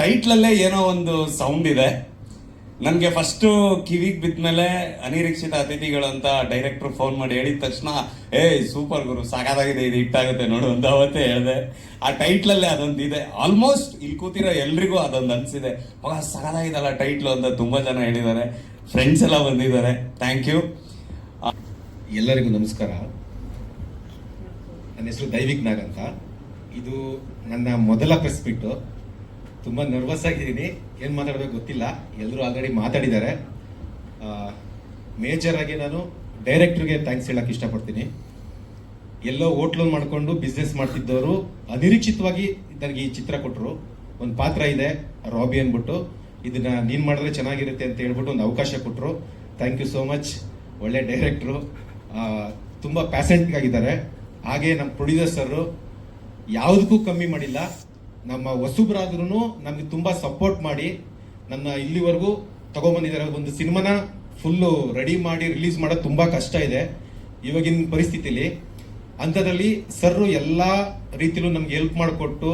ಟೈಟ್ಲಲ್ಲೇ ಏನೋ ಒಂದು ಸೌಂಡ್ ಇದೆ. ನನಗೆ ಫಸ್ಟು ಕಿವಿಗೆ ಬಿದ್ಮೇಲೆ ಅನಿರೀಕ್ಷಿತ ಅತಿಥಿಗಳು ಅಂತ ಡೈರೆಕ್ಟ್ರು ಫೋನ್ ಮಾಡಿ ಹೇಳಿದ ತಕ್ಷಣ, ಸೂಪರ್ ಗುರು, ಸಾಕಾಗಿದೆ, ಇದು ಹಿಟ್ಟಾಗುತ್ತೆ ನೋಡು ಅಂತ ಅವತ್ತೇ ಹೇಳಿದೆ. ಆ ಟೈಟ್ಲಲ್ಲೇ ಅದೊಂದು ಇದೆ. ಆಲ್ಮೋಸ್ಟ್ ಇಲ್ಲಿ ಕೂತಿರೋ ಎಲ್ರಿಗೂ ಅದೊಂದು ಅನಿಸಿದೆ, ಮಗ ಸಾಕಾಗಿದಲ್ಲ ಟೈಟ್ಲು ಅಂತ ತುಂಬ ಜನ ಹೇಳಿದ್ದಾರೆ. ಫ್ರೆಂಡ್ಸ್ ಎಲ್ಲ ಬಂದಿದ್ದಾರೆ. Thank you.
ಎಲ್ಲರಿಗೂ ನಮಸ್ಕಾರ. ನನ್ನ ಹೆಸರು ದೈವಿಕ್ ನಾಗ್ ಅಂತ. ಇದು ನನ್ನ ಮೊದಲ ಪ್ರೆಸ್ ಮೀಟು. ತುಂಬ ನರ್ವಸ್ ಆಗಿದ್ದೀನಿ, ಏನು ಮಾತಾಡಬೇಕು ಗೊತ್ತಿಲ್ಲ. ಎಲ್ಲರೂ ಆಲ್ರೆಡಿ ಮಾತಾಡಿದ್ದಾರೆ. ಮೇಜರ್ ಆಗಿ ನಾನು ಡೈರೆಕ್ಟ್ರಿಗೆ ಥ್ಯಾಂಕ್ಸ್ ಹೇಳಕ್ಕೆ ಇಷ್ಟಪಡ್ತೀನಿ. ಎಲ್ಲೋ ಹೋಟ್ಲು ಮಾಡಿಕೊಂಡು ಬಿಸ್ನೆಸ್ ಮಾಡ್ತಿದ್ದವರು ಅನಿರೀಕ್ಷಿತವಾಗಿ ನನಗೆ ಈ ಚಿತ್ರ ಕೊಟ್ಟರು. ಒಂದು ಪಾತ್ರ ಇದೆ ರಾಬಿ ಅಂದ್ಬಿಟ್ಟು, ಇದನ್ನ ನೀನು ಮಾಡಿದ್ರೆ ಚೆನ್ನಾಗಿರುತ್ತೆ ಅಂತ ಹೇಳ್ಬಿಟ್ಟು ಒಂದು ಅವಕಾಶ ಕೊಟ್ಟರು. Thank you so much. ಒಳ್ಳೆ ಡೈರೆಕ್ಟ್ರು, ತುಂಬ ಪ್ಯಾಸೆಂಟ್ ಆಗಿದ್ದಾರೆ. ಹಾಗೆ ನಮ್ಮ ಪ್ರೊಡ್ಯೂಸರ್ ಸರ್ ಯಾವುದಕ್ಕೂ ಕಮ್ಮಿ ಮಾಡಿಲ್ಲ. ನಮ್ಮ ಹೊಸಬ್ರಾದ್ರೂ ನಮಗೆ ತುಂಬ ಸಪೋರ್ಟ್ ಮಾಡಿ ನನ್ನ ಇಲ್ಲಿವರೆಗೂ ತಗೊಂಬಂದಿದ್ದಾರೆ. ಒಂದು ಸಿನಿಮಾನ ಫುಲ್ಲು ರೆಡಿ ಮಾಡಿ ರಿಲೀಸ್ ಮಾಡೋದು ತುಂಬ ಕಷ್ಟ ಇದೆ ಇವಾಗಿನ ಪರಿಸ್ಥಿತಿಲಿ. ಅಂಥದ್ರಲ್ಲಿ ಸರ್ರು ಎಲ್ಲ ರೀತಿಲೂ ನಮ್ಗೆ ಹೆಲ್ಪ್ ಮಾಡಿಕೊಟ್ಟು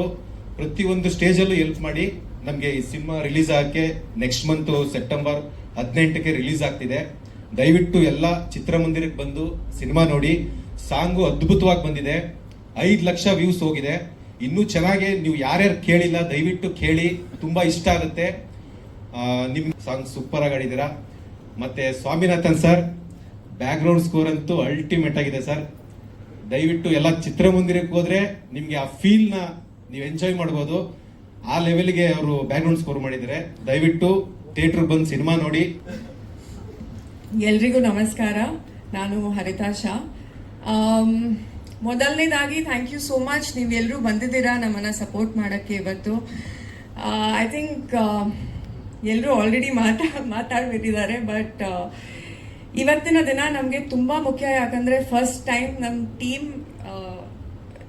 ಪ್ರತಿಯೊಂದು ಸ್ಟೇಜಲ್ಲೂ ಹೆಲ್ಪ್ ಮಾಡಿ ನಮಗೆ ಈ ಸಿನಿಮಾ ರಿಲೀಸ್ ಆಗೋಕ್ಕೆ ನೆಕ್ಸ್ಟ್ ಮಂತು ಸೆಪ್ಟೆಂಬರ್ 18ಕ್ಕೆ ರಿಲೀಸ್ ಆಗ್ತಿದೆ. ದಯವಿಟ್ಟು ಎಲ್ಲ ಚಿತ್ರಮಂದಿರಕ್ಕೆ ಬಂದು ಸಿನಿಮಾ ನೋಡಿ. ಸಾಂಗು ಅದ್ಭುತವಾಗಿ ಬಂದಿದೆ. 5 ಲಕ್ಷ ವ್ಯೂಸ್ ಹೋಗಿದೆ. ಇನ್ನೂ ಚೆನ್ನಾಗಿ ನೀವು ಯಾರ್ಯಾರು ಕೇಳಿಲ್ಲ ದಯವಿಟ್ಟು ಕೇಳಿ, ತುಂಬಾ ಇಷ್ಟ ಆಗುತ್ತೆ. ನಿಮ್ ಸಾಂಗ್ ಸೂಪರ್ ಆಗಿ ಆಡಿದ್ದೀರಾ. ಮತ್ತೆ Swaminathan sir back ground score ಅಂತೂ ಅಲ್ಟಿಮೇಟ್ ಆಗಿದೆ ಸರ್. ದಯವಿಟ್ಟು ಎಲ್ಲ ಚಿತ್ರಮಂದಿರಕ್ಕೆ ಹೋದ್ರೆ ನಿಮ್ಗೆ ಆ ಫೀಲ್ ನ ನೀವು ಎಂಜಾಯ್ ಮಾಡ್ಬೋದು. ಆ ಲೆವೆಲ್ಗೆ ಅವರು ಬ್ಯಾಕ್ ಗ್ರೌಂಡ್ ಸ್ಕೋರ್ ಮಾಡಿದ್ದಾರೆ. ದಯವಿಟ್ಟು ಥಿಯೇಟರ್ ಬಂದು ಸಿನಿಮಾ ನೋಡಿ.
ಎಲ್ರಿಗೂ ನಮಸ್ಕಾರ. ನಾನು ಹರಿತಾ ಶಾ. ಮೊದಲನೇದಾಗಿ ಥ್ಯಾಂಕ್ ಯು ಸೋ ಮಚ್, ನೀವೆಲ್ಲರೂ ಬಂದಿದ್ದೀರಾ ನಮ್ಮನ್ನು ಸಪೋರ್ಟ್ ಮಾಡೋಕ್ಕೆ ಇವತ್ತು. ಐ ಥಿಂಕ್ ಎಲ್ಲರೂ ಆಲ್ರೆಡಿ ಮಾತಾಡ್ಬಿಟ್ಟಿದ್ದಾರೆ, ಬಟ್ ಇವತ್ತಿನ ದಿನ ನಮಗೆ ತುಂಬ ಮುಖ್ಯ. ಯಾಕಂದರೆ ಫಸ್ಟ್ ಟೈಮ್ ನಮ್ಮ ಟೀಮ್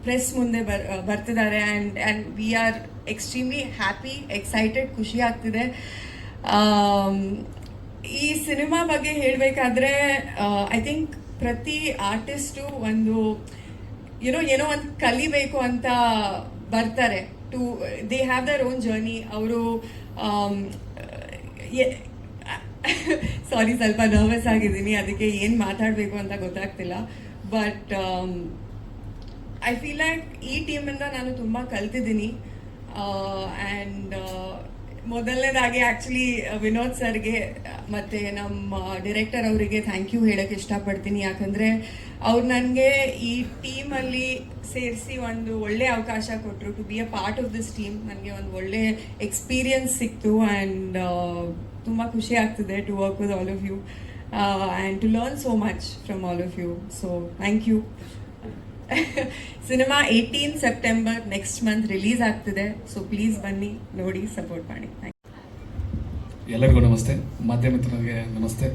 ಪ್ರೆಸ್ ಮುಂದೆ ಬರ್ತಿದ್ದಾರೆ and we are extremely happy, excited, ಖುಷಿ ಆಗ್ತಿದೆ. ಈ ಸಿನಿಮಾ ಬಗ್ಗೆ ಹೇಳಬೇಕಾದ್ರೆ ಐ ಥಿಂಕ್ ಪ್ರತಿ ಆರ್ಟಿಸ್ಟು ಒಂದು ಏನೋ ಒಂದು ಕಲಿಬೇಕು ಅಂತ ಬರ್ತಾರೆ. They have their own journey. ಅವರು ಸಾರಿ, ಸ್ವಲ್ಪ ನರ್ವಸ್ ಆಗಿದ್ದೀನಿ, ಅದಕ್ಕೆ ಏನು ಮಾತಾಡಬೇಕು ಅಂತ ಗೊತ್ತಾಗ್ತಿಲ್ಲ. ಬಟ್ ಐ ಫೀಲ್ ಲೈಕ್ ಈ ಟೀಮಿಂದ ನಾನು ತುಂಬ ಕಲ್ತಿದ್ದೀನಿ. ಆ್ಯಂಡ್ ಮೊದಲನೇದಾಗಿ ಆ್ಯಕ್ಚುಲಿ ವಿನೋದ್ ಸರ್ಗೆ ಮತ್ತು ನಮ್ಮ ಡೈರೆಕ್ಟರ್ ಅವರಿಗೆ ಥ್ಯಾಂಕ್ ಯು ಹೇಳೋಕ್ಕೆ ಇಷ್ಟಪಡ್ತೀನಿ. ಯಾಕಂದರೆ ಅವ್ರು ನನಗೆ ಈ ಟೀಮಲ್ಲಿ ಸೇರಿಸಿ ಒಂದು ಒಳ್ಳೆ ಅವಕಾಶ ಕೊಟ್ಟರು to be a part of this team. ನನಗೆ ಒಂದು ಒಳ್ಳೆ ಎಕ್ಸ್ಪೀರಿಯನ್ಸ್ ಸಿಕ್ತು ಆ್ಯಂಡ್ ತುಂಬ ಖುಷಿ ಆಗ್ತಿದೆ to work with all of you and to learn so much from all of you. So thank you. Cinema 18 September next month release ಆಗ್ತಿದೆ. So please ಬನ್ನಿ, ನೋಡಿ, ಸಪೋರ್ಟ್ ಮಾಡಿ.
ಎಲ್ಲರಿಗೂ ನಮಸ್ತೆ. ಮಾಧ್ಯಮ ಮಿತ್ರರಿಗೆ ನಮಸ್ತೆ.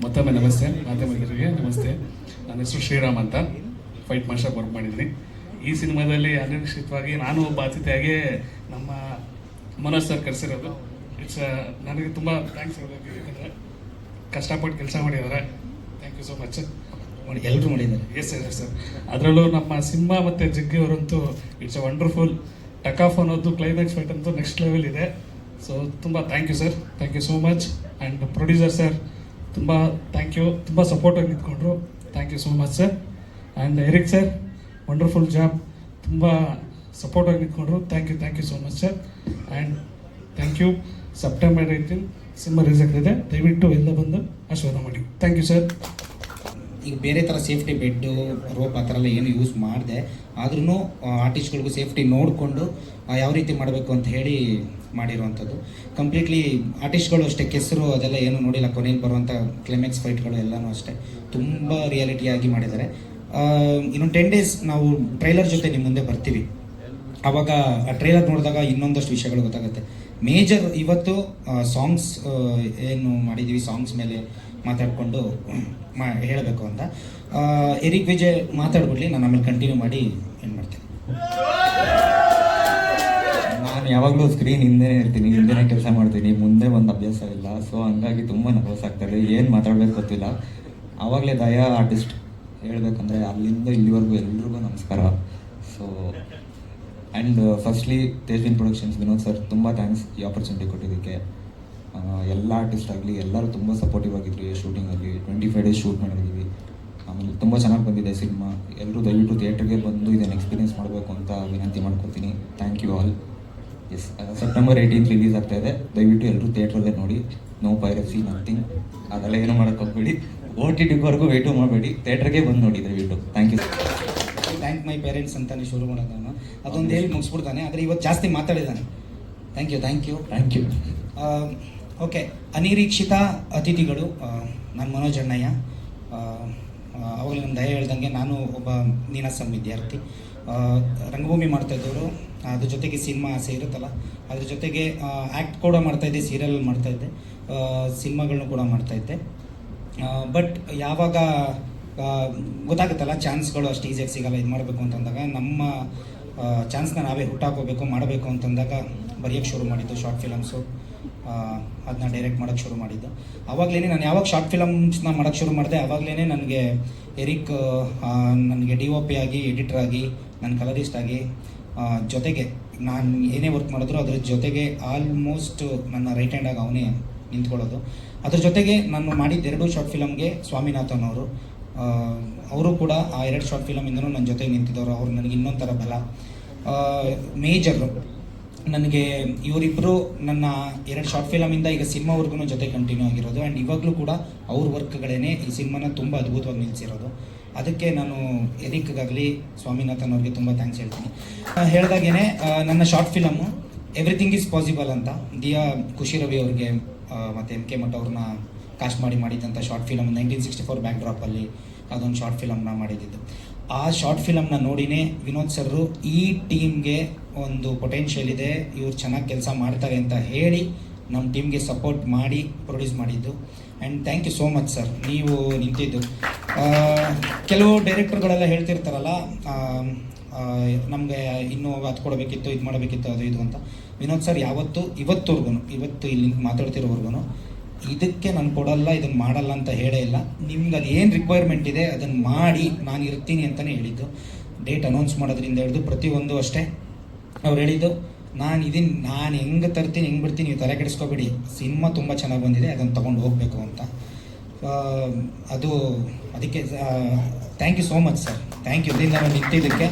ಮತ್ತೊಮ್ಮೆ ನಮಸ್ತೆ. ಮಾಧ್ಯಮ ಮಿತ್ರರಿಗೆ ನಮಸ್ತೆ. ನನ್ನ ಹೆಸರು ಶ್ರೀರಾಮ್ ಅಂತ, ಫೈಟ್ ಮಾಸ್ಟರ್ ವರ್ಕ್ ಮಾಡಿದ್ದೀನಿ. ಈ ಸಿನಿಮಾದಲ್ಲಿ ಅನಿರೀಕ್ಷಿತವಾಗಿ ನಾನು ಒಬ್ಬ ಅತಿಥಿಯಾಗಿ ನಮ್ಮ ಮನೋಜ್ ಸರ್ ಕರೆಸಿರೋದು. ನನಗೆ ತುಂಬ ಥ್ಯಾಂಕ್ಸ್ ಹೇಳಬೇಕು. ಯಾಕಂದರೆ ಕಷ್ಟಪಟ್ಟು ಕೆಲಸ ಮಾಡಿದ್ದಾರೆ. Thank you so much.
ಎಲ್ಲರೂ ಮಾಡಿದ್ದಾರೆ.
Yes sir. ಅದರಲ್ಲೂ ನಮ್ಮ ಸಿನಿಮಾ ಮತ್ತು ಜಗ್ಗಿ ಅವರಂತೂ it's a wonderful. Take off ಅನ್ನೋದು ಕ್ಲೈಮ್ಯಾಕ್ಸ್ ಫೈಟ್ ಅಂತೂ ನೆಕ್ಸ್ಟ್ ಲೆವೆಲ್ ಇದೆ. ಸೊ ತುಂಬ thank you sir, thank you so much. And producer sir ತುಂಬ ಥ್ಯಾಂಕ್ ಯು, ತುಂಬ ಸಪೋರ್ಟಾಗಿ ನಿಂತ್ಕೊಂಡ್ರು. Thank you so much sir. And Eric sir wonderful job, ತುಂಬ ಸಪೋರ್ಟಾಗಿ ನಿಂತ್ಕೊಂಡ್ರು. Thank you so much sir. And thank you. September 18 cinema release ಆಗ್ತಿದೆ. ದಯವಿಟ್ಟು ಎಲ್ಲ ಬಂದು ಆಶೀರ್ವಾದ ಮಾಡಿ. Thank you sir.
ಈಗ ಬೇರೆ ಥರ ಸೇಫ್ಟಿ ಬೆಡ್ಡು, ರೋಪ್ ಆ ಥರ ಎಲ್ಲ ಏನು ಯೂಸ್ ಮಾಡಿದೆ, ಆದ್ರೂ ಆರ್ಟಿಸ್ಟ್ಗಳಿಗೂ ಸೇಫ್ಟಿ ನೋಡಿಕೊಂಡು ಯಾವ ರೀತಿ ಮಾಡಬೇಕು ಅಂತ ಹೇಳಿ ಮಾಡಿರುವಂಥದ್ದು. ಕಂಪ್ಲೀಟ್ಲಿ ಆರ್ಟಿಸ್ಟ್ಗಳು ಅಷ್ಟೇ, ಕೆಸರು ಅದೆಲ್ಲ ಏನು ನೋಡಿಲ್ಲ. ಕೊನೆಯಲ್ಲಿ ಬರುವಂಥ ಕ್ಲೈಮ್ಯಾಕ್ಸ್ ಫೈಟ್ಗಳು ಎಲ್ಲನೂ ಅಷ್ಟೇ ತುಂಬ ರಿಯಾಲಿಟಿಯಾಗಿ ಮಾಡಿದ್ದಾರೆ. ಇನ್ನೊಂದು 10 days ನಾವು ಟ್ರೈಲರ್ ಜೊತೆ ನಿಮ್ಮ ಮುಂದೆ ಬರ್ತೀವಿ. ಆವಾಗ ಆ ಟ್ರೈಲರ್ ನೋಡಿದಾಗ ಇನ್ನೊಂದಷ್ಟು ವಿಷಯಗಳು ಗೊತ್ತಾಗುತ್ತೆ. ಮೇಜರ್ ಇವತ್ತು ಸಾಂಗ್ಸ್ ಏನು ಮಾಡಿದ್ದೀವಿ, ಸಾಂಗ್ಸ್ ಮೇಲೆ ಮಾತಾಡಿಕೊಂಡು ಹೇಳಬೇಕು ಅಂತ. ಎರಿಕ್ ವಿಜಯ್ ಮಾತಾಡ್ಬಿಡ್ಲಿ, ನಾನು ಆಮೇಲೆ ಕಂಟಿನ್ಯೂ ಮಾಡಿ ಏನು ಮಾಡ್ತೀನಿ.
ನಾನು ಯಾವಾಗಲೂ ಸ್ಕ್ರೀನ್ ಹಿಂದೆನೇ ಇರ್ತೀನಿ, ಹಿಂದೆನೇ ಕೆಲಸ ಮಾಡ್ತೀನಿ, ಮುಂದೆ ಒಂದು ಅಭ್ಯಾಸ ಇಲ್ಲ. ಸೊ ಹಂಗಾಗಿ ತುಂಬ ನರ್ವಸ್ ಆಗ್ತದೆ, ಏನು ಮಾತಾಡಬೇಕು ಗೊತ್ತಿಲ್ಲ. ಆವಾಗಲೇ ದಯಾ ಆರ್ಟಿಸ್ಟ್ ಹೇಳಬೇಕಂದ್ರೆ ಅಲ್ಲಿಂದ ಇಲ್ಲಿವರೆಗೂ ಎಲ್ರಿಗೂ ನಮಸ್ಕಾರ. So and firstly Tejwin productions Vinod sir ತುಂಬ ಥ್ಯಾಂಕ್ಸ್ ಈ ಆಪರ್ಚುನಿಟಿ ಕೊಟ್ಟಿದ್ದಕ್ಕೆ. ಎಲ್ಲ ಆರ್ಟಿಸ್ಟ್ ಆಗಲಿ ಎಲ್ಲರೂ ತುಂಬ ಸಪೋರ್ಟಿವ್ ಆಗಿದ್ರಿ ಶೂಟಿಂಗಲ್ಲಿ. 25 days ಶೂಟ್ ಮಾಡಿದ್ದೀವಿ. ಆಮೇಲೆ ತುಂಬ ಚೆನ್ನಾಗಿ ಬಂದಿದೆ ಸಿನಿಮಾ. ಎಲ್ಲರೂ ದಯವಿಟ್ಟು ಥಿಯೇಟರ್ಗೆ ಬಂದು ಇದನ್ನು ಎಕ್ಸ್ಪೀರಿಯನ್ಸ್ ಮಾಡಬೇಕು ಅಂತ ವಿನಂತಿ ಮಾಡ್ಕೊತೀನಿ. Thank you all. Yes, September 18 release ಆಗ್ತಾಯಿದೆ. ದಯವಿಟ್ಟು ಎಲ್ಲರೂ ಥಿಯೇಟ್ರಲ್ಲೇ ನೋಡಿ. ನೋ ಪೈರಸಿ, ನಥಿಂಗ್, ಅದೆಲ್ಲ ಏನೂ ಮಾಡೋಕ್ಕೆ ಹೋಗ್ಬೇಡಿ. OTTವರೆಗೂ ವೇಟು ಮಾಡಬೇಡಿ, ಥಿಯೇಟ್ರಿಗೆ ಬಂದು ನೋಡಿ ದಯವಿಟ್ಟು. Thank you.
Thank my parents ಅಂತಾನೆ ಶುರು ಮಾಡೋದು ನಾನು. ಅದೊಂದು ಹೇಳಿ ಮುಗಿಸ್ಬಿಡ್ತಾನೆ, ಆದರೆ ಇವತ್ತು ಜಾಸ್ತಿ ಮಾತಾಡಿದ್ದಾನೆ. Thank you. ಓಕೆ, ಅನಿರೀಕ್ಷಿತ ಅತಿಥಿಗಳು. ನಾನು ಮನೋಜ್ ಅಣ್ಣಯ್ಯ. ಅವಾಗಲೇ ನಮ್ಮ ದಯ ಹೇಳ್ದಂಗೆ ನಾನು ಒಬ್ಬ ನೀನಾಸಂ ವಿದ್ಯಾರ್ಥಿ. ರಂಗಭೂಮಿ ಮಾಡ್ತಾಯಿದ್ದವರು, ಅದ್ರ ಜೊತೆಗೆ ಸಿನಿಮಾ ಆಸೆ ಇರುತ್ತಲ್ಲ, ಅದ್ರ ಜೊತೆಗೆ ಆ್ಯಕ್ಟ್ ಕೂಡ ಮಾಡ್ತಾಯಿದ್ದೆ, ಸೀರಿಯಲ್ ಮಾಡ್ತಾಯಿದ್ದೆ, ಸಿನಿಮಾಗಳನ್ನೂ ಕೂಡ ಮಾಡ್ತಾಯಿದ್ದೆ. ಬಟ್ ಯಾವಾಗ ಗೊತ್ತಾಗುತ್ತಲ್ಲ ಚಾನ್ಸ್ಗಳು ಅಷ್ಟು ಈಸಿಯಾಗಿ ಸಿಗಲ್ಲ. ಇದು ಮಾಡಬೇಕು ಅಂತಂದಾಗ ನಮ್ಮ ಚಾನ್ಸ್ನ ನಾವೇ ಹುಟ್ಟಾಕೋಬೇಕು, ಮಾಡಬೇಕು ಅಂತಂದಾಗ ಬರೆಯೋಕ್ಕೆ ಶುರು ಮಾಡಿದ್ದು ಶಾರ್ಟ್ ಫಿಲಮ್ಸು. ಅದನ್ನ ಡೈರೆಕ್ಟ್ ಮಾಡೋಕ್ಕೆ ಶುರು ಮಾಡಿದ್ದು ಆವಾಗಲೇ. ನಾನು ಯಾವಾಗ ಶಾರ್ಟ್ ಫಿಲಮ್ಸ್ನ ಮಾಡೋಕ್ಕೆ ಶುರು ಮಾಡಿದೆ ಆವಾಗಲೇ ನನಗೆ ಎರಿಕ್ ನನಗೆ DOP ಆಗಿ, ಎಡಿಟರ್ ಆಗಿ, ನನ್ನ ಕಲರಿಸ್ಟ್ ಆಗಿ, ಜೊತೆಗೆ ನಾನು ಏನೇ ವರ್ಕ್ ಮಾಡಿದ್ರು ಅದ್ರ ಜೊತೆಗೆ ಆಲ್ಮೋಸ್ಟ್ ನನ್ನ ರೈಟ್ ಹ್ಯಾಂಡಾಗಿ ಅವನೇ ನಿಂತ್ಕೊಳ್ಳೋದು. ಅದ್ರ ಜೊತೆಗೆ ನಾನು ಮಾಡಿದ್ದ 2 ಶಾರ್ಟ್ ಫಿಲಮ್ಗೆ ಸ್ವಾಮಿನಾಥನ್ ಅವರು ಕೂಡ ಆ 2 ಶಾರ್ಟ್ ಫಿಲಮಿಂದನೂ ನನ್ನ ಜೊತೆಗೆ ನಿಂತಿದ್ದವರು. ಅವ್ರು ನನಗೆ ಇನ್ನೊಂಥರ ಬಲ. ಮೇಜರು ನನಗೆ ಇವರಿಬ್ಬರು ನನ್ನ 2 ಶಾರ್ಟ್ ಫಿಲಮಿಂದ ಈಗ ಸಿನಿಮಾವರೆಗೂ ಜೊತೆ ಕಂಟಿನ್ಯೂ ಆಗಿರೋದು. ಆ್ಯಂಡ್ ಇವಾಗಲೂ ಕೂಡ ಅವ್ರ ವರ್ಕ್ಗಳೇ ಈ ಸಿನಿಮಾನ ತುಂಬ ಅದ್ಭುತವಾಗಿ ನಿಲ್ಲಿಸಿರೋದು. ಅದಕ್ಕೆ ನಾನು ಎರಿಕ್ಗಾಗಲಿ ಸ್ವಾಮಿನಾಥನ್ ಅವ್ರಿಗೆ ತುಂಬ ಥ್ಯಾಂಕ್ಸ್ ಹೇಳ್ತೀನಿ. ಹೇಳ್ದಾಗೇ ನನ್ನ short film everything is possible ಅಂತ ದಿಯಾ ಖುಷಿ ರವಿ ಅವ್ರಿಗೆ ಮತ್ತು MK ಮಠ ಅವ್ರನ್ನ ಕಾಸ್ಟ್ ಮಾಡಿದ್ದಂಥ ಶಾರ್ಟ್ ಫಿಲಮ್ 1964 ಬ್ಯಾಕ್ ಡ್ರಾಪಲ್ಲಿ ಅದೊಂದು ಶಾರ್ಟ್ ಫಿಲಮ್ನ ಮಾಡಿದ್ದು. ಆ ಶಾರ್ಟ್ ಫಿಲಮ್ನ ನೋಡಿನೇ ವಿನೋದ್ ಸರ್ರು ಈ ಟೀಮ್ಗೆ ಒಂದು ಪೊಟೆನ್ಷಿಯಲ್ ಇದೆ, ಇವ್ರು ಚೆನ್ನಾಗಿ ಕೆಲಸ ಮಾಡ್ತಾರೆ ಅಂತ ಹೇಳಿ ನಮ್ಮ ಟೀಮ್ಗೆ ಸಪೋರ್ಟ್ ಮಾಡಿ ಪ್ರೊಡ್ಯೂಸ್ ಮಾಡಿದ್ದು. And thank you so much sir, ನೀವು ನಿಂತಿದ್ದು. ಕೆಲವು ಡೈರೆಕ್ಟರ್ಗಳೆಲ್ಲ ಹೇಳ್ತಿರ್ತಾರಲ್ಲ ನಮಗೆ ಇನ್ನೂ ಅದು ಕೊಡಬೇಕಿತ್ತು, ಇದು ಮಾಡಬೇಕಿತ್ತು, ಅದು ಇದು ಅಂತ. ವಿನೋದ್ ಸರ್ ಇವತ್ತು ಇಲ್ಲಿ ಮಾತಾಡ್ತಿರೋವರೆಗೂ ಇದಕ್ಕೆ ನಾನು ಕೊಡಲ್ಲ, ಇದನ್ನು ಮಾಡಲ್ಲ ಅಂತ ಹೇಳೇ ಇಲ್ಲ. ನಿಮ್ಗೆ ಅದು ಏನು ರಿಕ್ವೈರ್ಮೆಂಟ್ ಇದೆ ಅದನ್ನು ಮಾಡಿ ನಾನು ಇರ್ತೀನಿ ಅಂತಲೇ ಹೇಳಿದ್ದು. ಡೇಟ್ ಅನೌನ್ಸ್ ಮಾಡೋದ್ರಿಂದ ಹಿಡಿದು ಪ್ರತಿಯೊಂದು ಅಷ್ಟೇ. ಅವ್ರು ಹೇಳಿದ್ದು ನಾನು ಹೆಂಗೆ ತರ್ತೀನಿ ಹೆಂಗೆ ಬಿಡ್ತೀನಿ, ನೀವು ತಲೆ ಕೆಡಿಸ್ಕೋಬೇಡಿ, ಸಿನಿಮಾ ತುಂಬ ಚೆನ್ನಾಗಿ ಬಂದಿದೆ, ಅದನ್ನು ತೊಗೊಂಡು ಹೋಗಬೇಕು ಅಂತ. ಅದಕ್ಕೆ thank you so much sir, thank you. ಇದರಿಂದ ನಾನು ನಿಂತಿದ್ದಕ್ಕೆ